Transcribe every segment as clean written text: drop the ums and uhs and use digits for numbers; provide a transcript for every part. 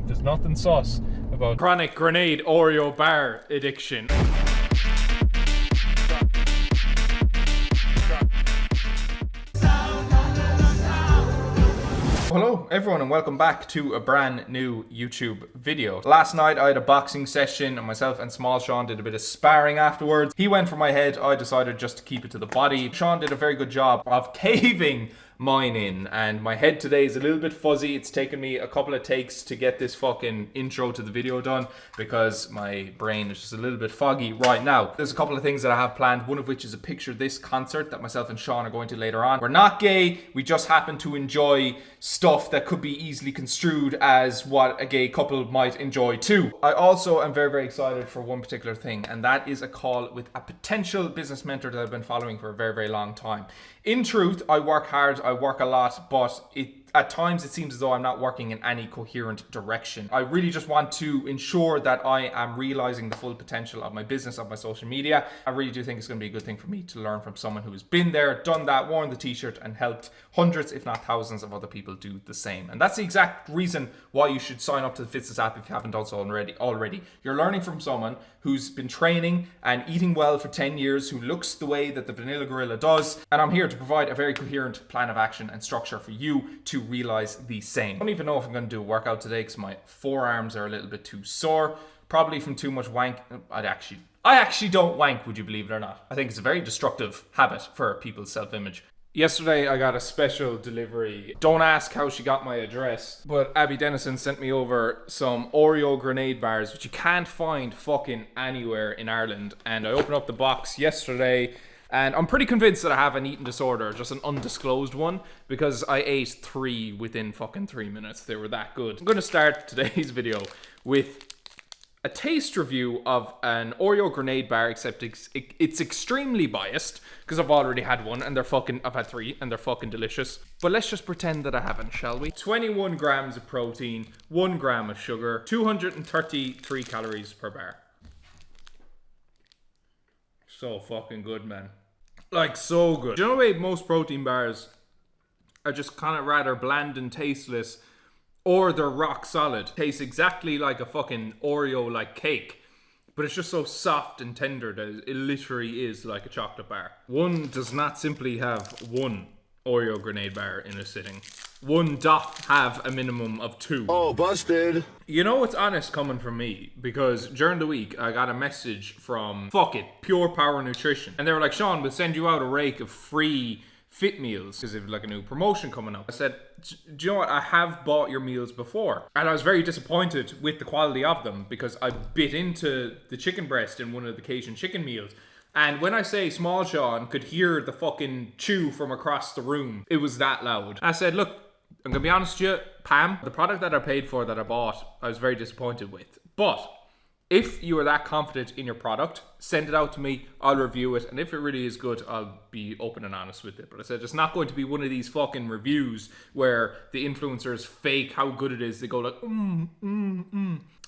There's nothing sus about chronic grenade Oreo bar addiction. Hello everyone and welcome back to a brand new YouTube video. Last night I had a boxing session and myself and Small Sean did a bit of sparring afterwards. He went for my head, I decided just to keep it to the body. Sean did a very good job of caving mine in, and my head today is a little bit fuzzy. It's taken me a couple of takes to get this fucking intro to the video done because my brain is just a little bit foggy right now. There's a couple of things that I have planned, one of which is a picture of this concert that myself and Sean are going to later on. We're not gay, we just happen to enjoy stuff that could be easily construed as what a gay couple might enjoy too. I also am very, very excited for one particular thing, and that is a call with a potential business mentor that I've been following for a very, very long time. In truth, I work hard, I work a lot, but at times it seems as though I'm not working in any coherent direction. I really just want to ensure that I am realizing the full potential of my business, of my social media. I really do think it's going to be a good thing for me to learn from someone who has been there, done that, worn the t-shirt and helped hundreds, if not thousands of other people do the same. And that's the exact reason why you should sign up to the Fitness app if you haven't done so already. You're learning from someone who's been training and eating well for 10 years, who looks the way that the vanilla gorilla does. And I'm here to provide a very coherent plan of action and structure for you to realize the same. I don't even know if I'm going to do a workout today because my forearms are a little bit too sore, probably from too much wank. I actually don't wank, would you believe it or not. I think it's a very destructive habit for people's self-image. Yesterday I got a special delivery. Don't ask how she got my address, but Abby Dennison sent me over some Oreo grenade bars, which you can't find fucking anywhere in Ireland. And I opened up the box yesterday, and I'm pretty convinced that I have an eating disorder, just an undisclosed one, because I ate 3 within fucking 3 minutes. They were that good. I'm gonna start today's video with a taste review of an Oreo grenade bar, except it's extremely biased because I've already had one and I've had 3 and they're fucking delicious. But let's just pretend that I haven't, shall we? 21 grams of protein, 1 gram of sugar, 233 calories per bar. So fucking good, man. Like, so good. Do you know the way most protein bars are just kind of rather bland and tasteless, or they're rock solid? Tastes exactly like a fucking Oreo like cake, but it's just so soft and tender that it literally is like a chocolate bar. One does not simply have one Oreo grenade bar in a sitting. One doth have a minimum of 2. Oh, busted. You know it's honest coming from me, because during the week I got a message from Pure Power Nutrition, and they were like, Sean, we'll send you out a rake of free fit meals because they've like a new promotion coming up. I said, do you know what? I have bought your meals before, and I was very disappointed with the quality of them because I bit into the chicken breast in one of the Cajun chicken meals. And when I say Small Sean could hear the fucking chew from across the room, it was that loud. I said, look, I'm gonna be honest with you, Pam, the product that I paid for, that I bought, I was very disappointed with. But if you are that confident in your product, send it out to me, I'll review it, and if it really is good, I'll be open and honest with it. But I said, it's not going to be one of these fucking reviews where the influencers fake how good it is. They go like,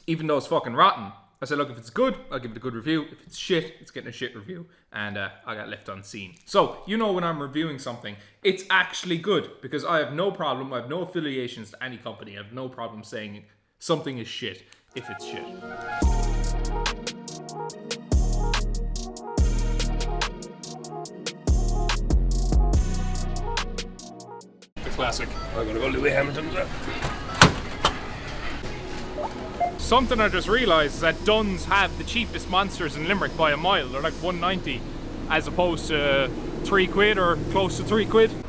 even though it's fucking rotten. I said, look, if it's good, I'll give it a good review. If it's shit, it's getting a shit review. And I got left unseen. So, you know when I'm reviewing something, it's actually good, because I have no problem, I have no affiliations to any company, I have no problem saying something is shit if it's shit. The classic. I'm gonna go Louis Hamilton. Something I just realised is that Dunn's have the cheapest monsters in Limerick by a mile. They're like $1.90 as opposed to £3 or close to £3.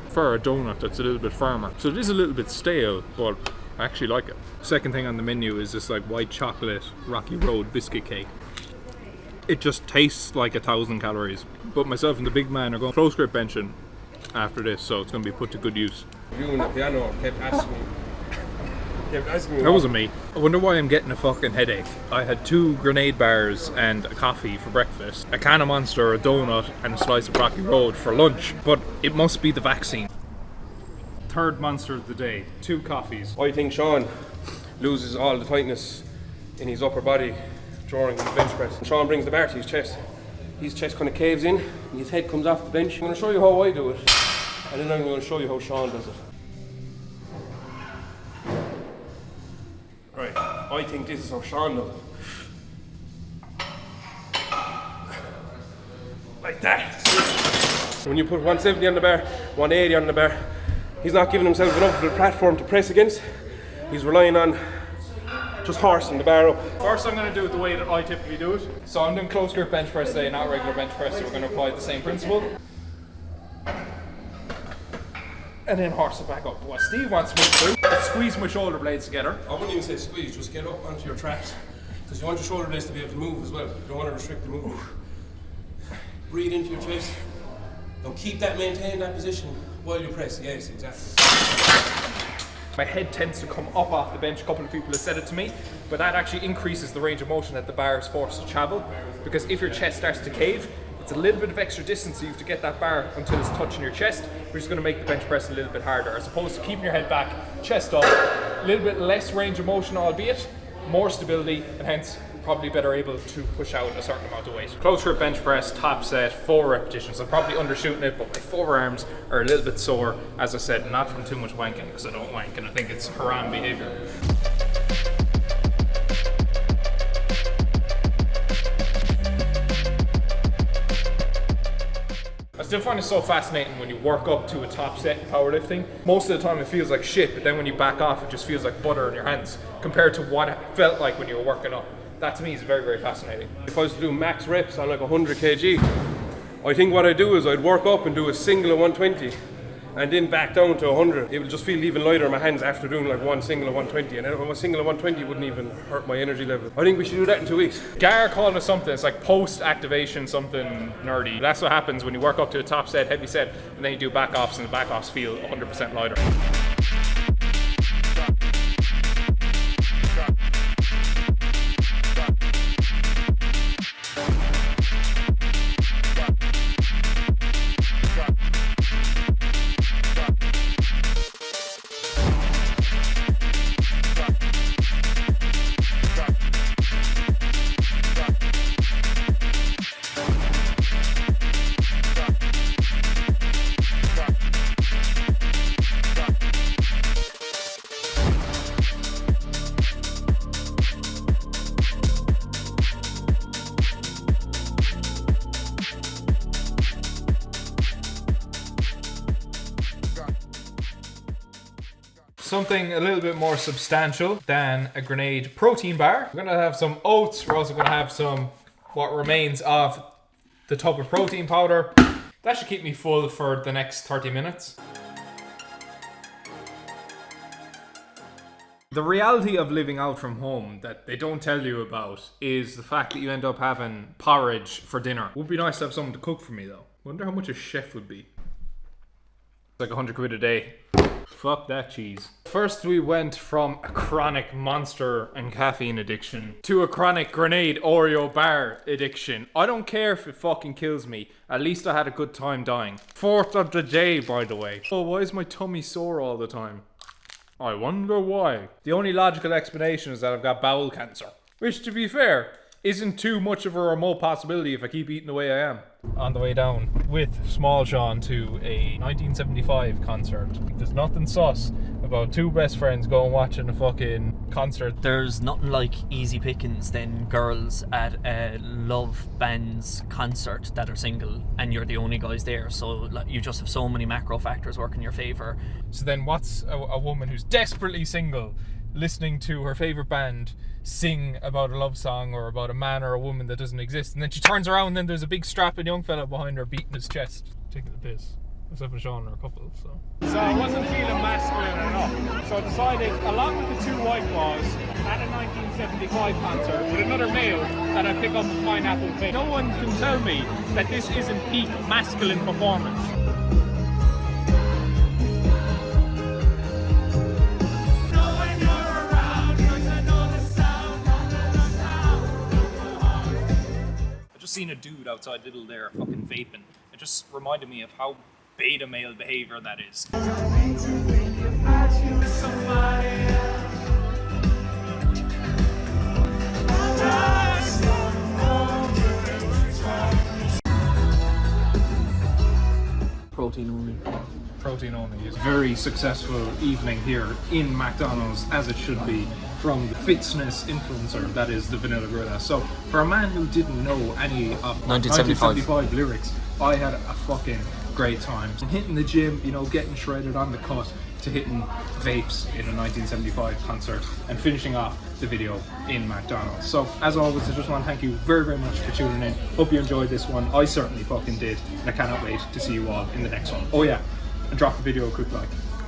For a donut that's a little bit firmer. So it is a little bit stale, but I actually like it. Second thing on the menu is this like white chocolate Rocky Road biscuit cake. It just tastes like 1,000 calories. But myself and the big man are going close grip benching after this, so it's going to be put to good use. Viewing the piano kept asking me. That wasn't me. I wonder why I'm getting a fucking headache. I had 2 grenade bars and a coffee for breakfast, a can of Monster, a donut, and a slice of Rocky Road for lunch. But it must be the vaccine. 3rd Monster of the day, 2 coffees. I think Sean loses all the tightness in his upper body during the bench press. Sean brings the bar to his chest. his chest kind of caves in, and his head comes off the bench. I'm going to show you how I do it, and then I'm going to show you how Sean does it. Right, I think this is how Sean does it. Like that. When you put 170 on the bar, 180 on the bar, he's not giving himself enough of a platform to press against. He's relying on just horsing the bar up. First I'm going to do it the way that I typically do it. So I'm doing close grip bench press today, not regular bench press, so we're going to apply the same principle. And then horse it back up. What Steve wants me to do is squeeze my shoulder blades together. I wouldn't even say squeeze, just get up onto your traps. Because you want your shoulder blades to be able to move as well. You don't want to restrict the movement. Breathe into your chest. Now keep that, maintain that position while you press. Yes, exactly. My head tends to come up off the bench. A couple of people have said it to me, but that actually increases the range of motion that the bar is forced to travel. Because if your chest starts to cave, it's a little bit of extra distance, so you have to get that bar until it's touching your chest, which is going to make the bench press a little bit harder, as opposed to keeping your head back, chest up, a little bit less range of motion, albeit more stability, and hence probably better able to push out a certain amount of weight. Close grip bench press, top set, 4 repetitions. I'm probably undershooting it, but my forearms are a little bit sore, as I said, not from too much wanking, because I don't wank and I think it's haram behavior. I still find it so fascinating when you work up to a top set in powerlifting. Most of the time it feels like shit, but then when you back off it just feels like butter in your hands compared to what it felt like when you were working up. That to me is very, very fascinating. If I was to do max reps on like 100 kg, I think what I'd do is I'd work up and do a single of 120 and then back down to 100. It would just feel even lighter in my hands after doing like one single of 120, and a single of 120 wouldn't even hurt my energy level. I think we should do that in 2 weeks. Gar called it something, it's like post-activation something nerdy. That's what happens when you work up to a top set, heavy set, and then you do back offs, and the back offs feel 100% lighter. Something a little bit more substantial than a grenade protein bar. We're gonna have some oats. We're also gonna have some what remains of the tub of protein powder. That should keep me full for the next 30 minutes. The reality of living out from home that they don't tell you about is the fact that you end up having porridge for dinner. Would be nice to have someone to cook for me though. Wonder how much a chef would be. It's like 100 quid a day. Fuck that cheese. First we went from a chronic monster and caffeine addiction to a chronic grenade Oreo bar addiction. I don't care if it fucking kills me. At least I had a good time dying. 4th of the day, by the way. Oh, why is my tummy sore all the time? I wonder why. The only logical explanation is that I've got bowel cancer. Which, to be fair, isn't too much of a remote possibility if I keep eating the way I am. On the way down with Small Sean to a 1975 concert. There's nothing sus about two best friends going watching a fucking concert. There's nothing like easy pickings than girls at a love band's concert that are single and you're the only guys there, so you just have so many macro factors working in your favour. So then what's a woman who's desperately single listening to her favourite band sing about a love song or about a man or a woman that doesn't exist, and then she turns around and then there's a big strapping young fella behind her beating his chest, taking the piss. Myself and Sean are a couple, so I wasn't feeling masculine enough, so I decided, along with the 2 white claws, at a 1975 concert with another male, that I'd pick up a pineapple pig. No one can tell me that this isn't peak masculine performance. seen a dude outside Lidl there fucking vaping. It just reminded me of how beta male behavior that is. protein only. Protein only. Very successful evening here in McDonald's, as it should be, from the fitness influencer that is the Vanilla Gorilla. So for a man who didn't know any of 1975 lyrics, I had a fucking great time. From hitting the gym, you know, getting shredded on the cut, to hitting vapes in a 1975 concert and finishing off the video in McDonald's. So as always, I just want to thank you very, very much for tuning in. Hope you enjoyed this one. I certainly fucking did, and I cannot wait to see you all in the next one. Oh yeah, and drop the video a quick like.